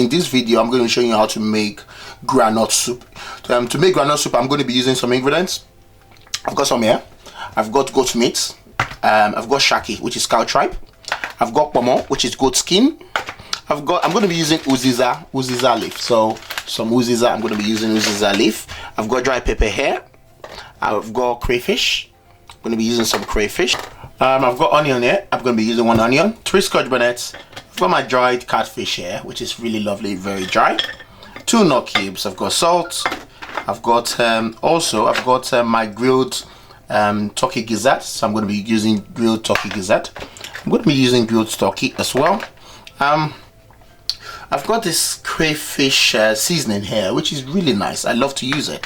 in this video I'm going to show you how to make groundnut soup. To make groundnut soup, I'm going to be using some ingredients. I've got some here. I've got goat meat. I've got shaki, which is cow tripe. I've got pomo, which is goat skin. I'm going to be using uziza leaf. So some uziza, I'm going to be using uziza leaf. I've got dry pepper here. I've got crayfish. I'm going to be using some crayfish. I've got onion here. I'm going to be using 1 onion. 3 scotch bonnets. I've got my dried catfish here, which is really lovely, very dry. 2 nut cubes. I've got salt. I've got my grilled turkey gizzard. So I'm going to be using grilled turkey gizzard. I'm going to be using grilled turkey as well. I've got this crayfish seasoning here, which is really nice. I love to use it.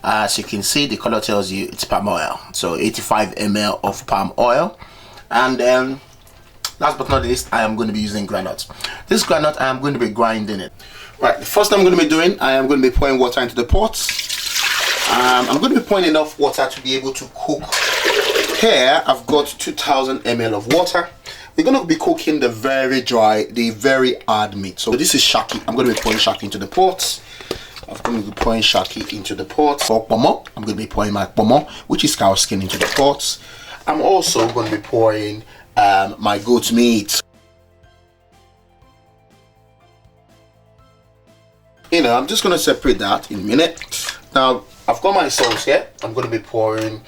As you can see, the color tells you it's palm oil. So 85 ml of palm oil. And last but not least, I am going to be using groundnut. This groundnut, I am going to be grinding it. Right, the first thing I'm going to be doing, I am going to be pouring water into the pot. I'm going to be pouring enough water to be able to cook. Here, I've got 2000 ml of water. We're going to be cooking the very dry, the very hard meat. So this is shaki. I'm going to be pouring shaki into the pot. I'm going to be pouring shaki into the pot. For pomo, I'm going to be pouring my pomo, which is cow skin, into the pot. I'm also going to be pouring my goat meat. I'm just going to separate that in a minute. Now, I've got my salt here. I'm going to be pouring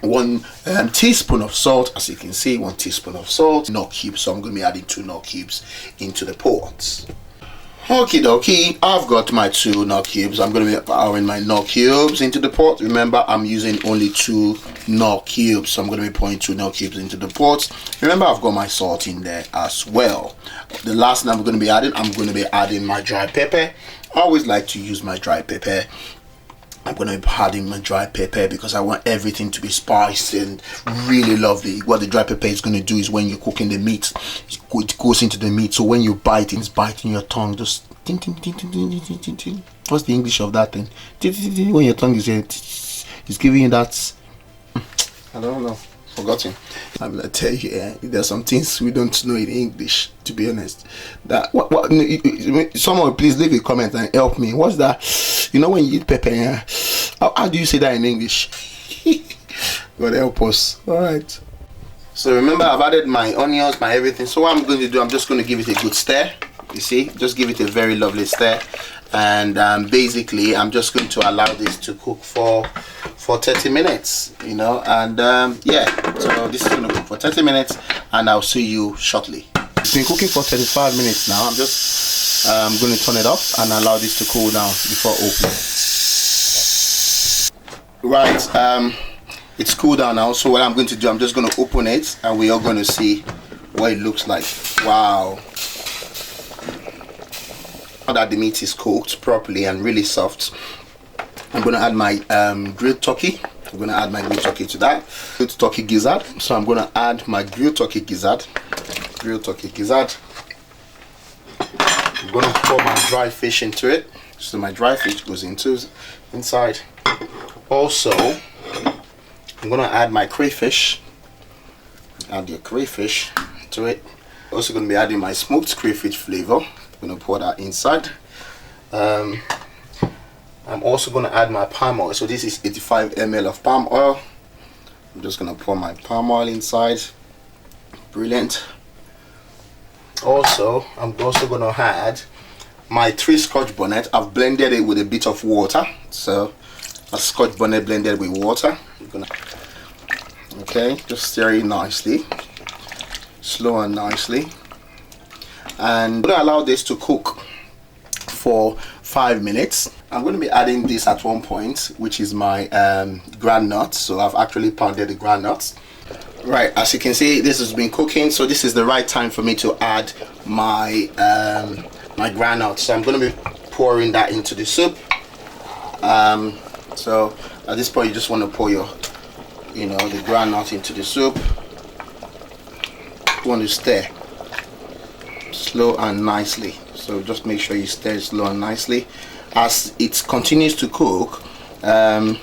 1 teaspoon of salt. As you can see, 1 teaspoon of salt, nut cubes. So I'm going to be adding 2 nut cubes into the pot. Okie dokie, I've got my 2 nut cubes. I'm going to be pouring my nut cubes into the pot. Remember, I'm using only 2 nut cubes, so I'm going to be pouring 2 nut cubes into the pot. Remember, I've got my salt in there as well. The last thing I'm going to be adding my dry pepper. I always like to use my dry pepper. I'm going to be adding my dry pepper because I want everything to be spiced and really lovely. What the dry pepper is going to do is when you're cooking the meat, it goes into the meat. So when you bite, it's biting your tongue. Just ting, ting, ting, ting, ting, ting, ting, ting. What's the English of that thing? Ting, ting, ting, when your tongue is it's giving you that. I don't know. Forgotten. I'm gonna tell you, there's some things we don't know in English, to be honest. That someone please leave a comment and help me. What's that? When you eat pepper, how do you say that in English? God help us. All right. So remember, I've added my onions, my everything. So what I'm going to do, I'm just going to give it a good stir. You see, just give it a very lovely stir. And basically, I'm just going to allow this to cook for 30 minutes, and yeah, so this is going to cook for 30 minutes and I'll see you shortly. It's been cooking for 35 minutes now. I'm just going to turn it off and allow this to cool down before opening. Right, it's cooled down now, so what I'm going to do, I'm just going to open it and we are going to see what it looks like. Wow. Now that the meat is cooked properly and really soft, I'm going to add my grilled turkey. I'm going to add my grilled turkey to that. Grilled turkey gizzard. So I'm going to add my grilled turkey gizzard. Grilled turkey gizzard. I'm going to pour my dry fish into it. So my dry fish goes inside. Also, I'm going to add my crayfish. Add your crayfish to it. Also going to be adding my smoked crayfish flavor. I'm going to pour that inside. I'm also going to add my palm oil. So this is 85 ml of palm oil. I'm just going to pour my palm oil inside. Brilliant. Also, I'm also going to add my 3 scotch bonnet. I've blended it with a bit of water. So a scotch bonnet blended with water. Okay, just stir it nicely, slow and nicely. And I'm going to allow this to cook for 5 minutes. I'm going to be adding this at one point, which is my groundnut. So I've actually pounded the groundnuts. Right, as you can see, this has been cooking, so this is the right time for me to add my my groundnut. So I'm going to be pouring that into the soup. So at this point, you just want to pour your the groundnut into the soup. You want to stir slow and nicely. So just make sure you stir slow and nicely. As it continues to cook, the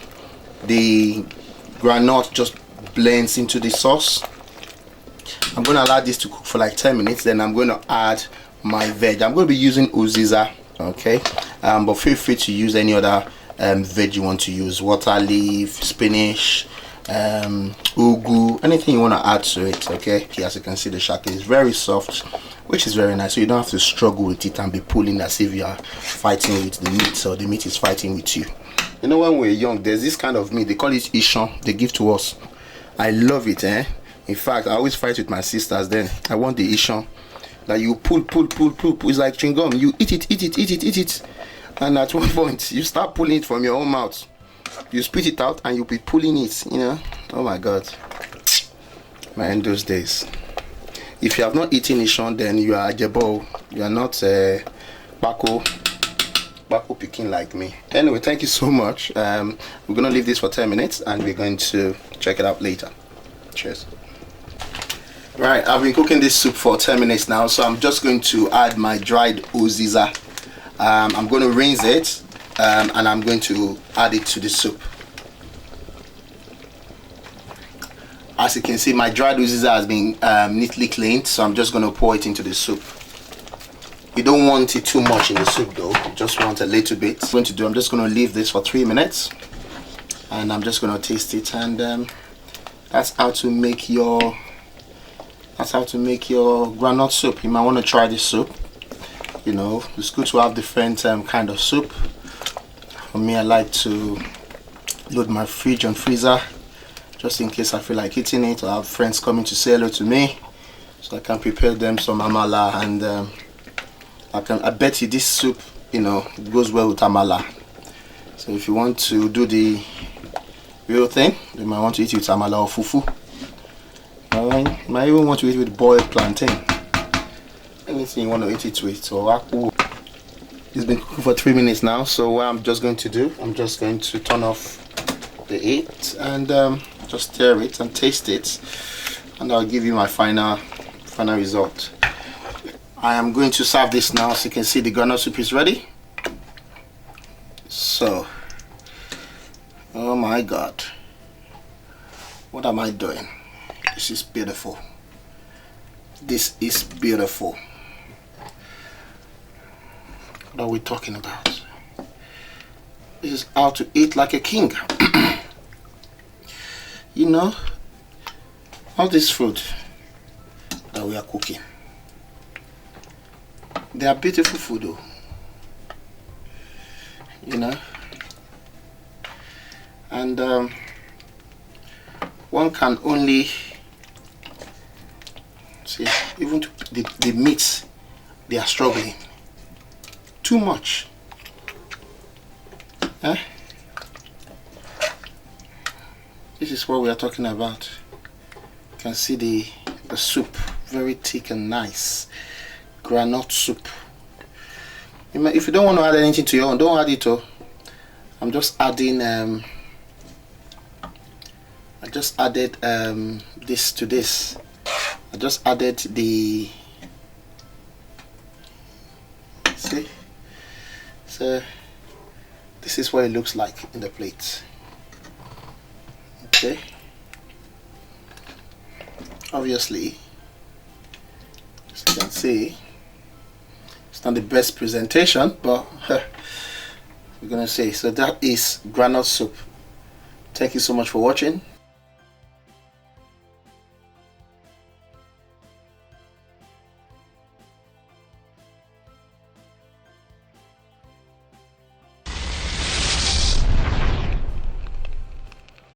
groundnut just blends into the sauce. I'm going to allow this to cook for like 10 minutes. Then I'm going to add my veg. I'm going to be using uziza, okay, but feel free to use any other veg you want to use. Water leaf, spinach, ugu, anything you want to add to it, okay. As you can see, the shaki is very soft, which is very nice, so you don't have to struggle with it and be pulling as if you are fighting with the meat, or the meat is fighting with you. You know, when we're young, there's this kind of meat, they call it ishon, they give to us. I love it, in fact, I always fight with my sisters then. I want the ishon that you pull. It's like chewing gum. You eat it, and at one point you start pulling it from your own mouth. You spit it out and you'll be pulling it, you know. Oh my god, man, those days. If you have not eaten ishon, then you are ajebo. You are not bako picking like me. Anyway, thank you so much. We're gonna leave this for 10 minutes and we're going to check it out later. Cheers. Right, I've been cooking this soup for 10 minutes now, so I'm just going to add my dried uziza. I'm going to rinse it, and I'm going to add it to the soup. As you can see, my dried uziza has been neatly cleaned, so I'm just going to pour it into the soup. You don't want it too much in the soup though, you just want a little bit. I'm just going to leave this for 3 minutes, and I'm just going to taste it, and that's how to make your groundnut soup. You might want to try this soup. You know, it's good to have different kind of soup. For me, I like to load my fridge and freezer just in case I feel like eating it, or I have friends coming to say hello to me, so I can prepare them some amala, and I bet you this soup, you know, goes well with amala. So if you want to do the real thing, you might want to eat it with amala or fufu. You might even want to eat it with boiled plantain. Anything you want to eat it with, or akpu. It's been cooking for 3 minutes now, so what I'm just going to do, I'm just going to turn off the heat and just stir it and taste it, and I'll give you my final result. I am going to serve this now. So you can see the groundnut soup is ready. So, oh my god, what am I doing? This is beautiful. This is beautiful. What are we talking about? This is how to eat like a king. You know, all this food that we are cooking, they are beautiful food though. You know, and one can only see, even the meats, they are struggling too much. This is what we are talking about. You can see the soup, very thick and nice. Groundnut soup. If you don't want to add anything to your own, don't add it. I'm just adding I just added this to this. I just added the, see, so this is what it looks like in the plate. Okay, obviously, as you can see, it's not the best presentation, but we're gonna say, so that is groundnut soup. Thank you so much for watching.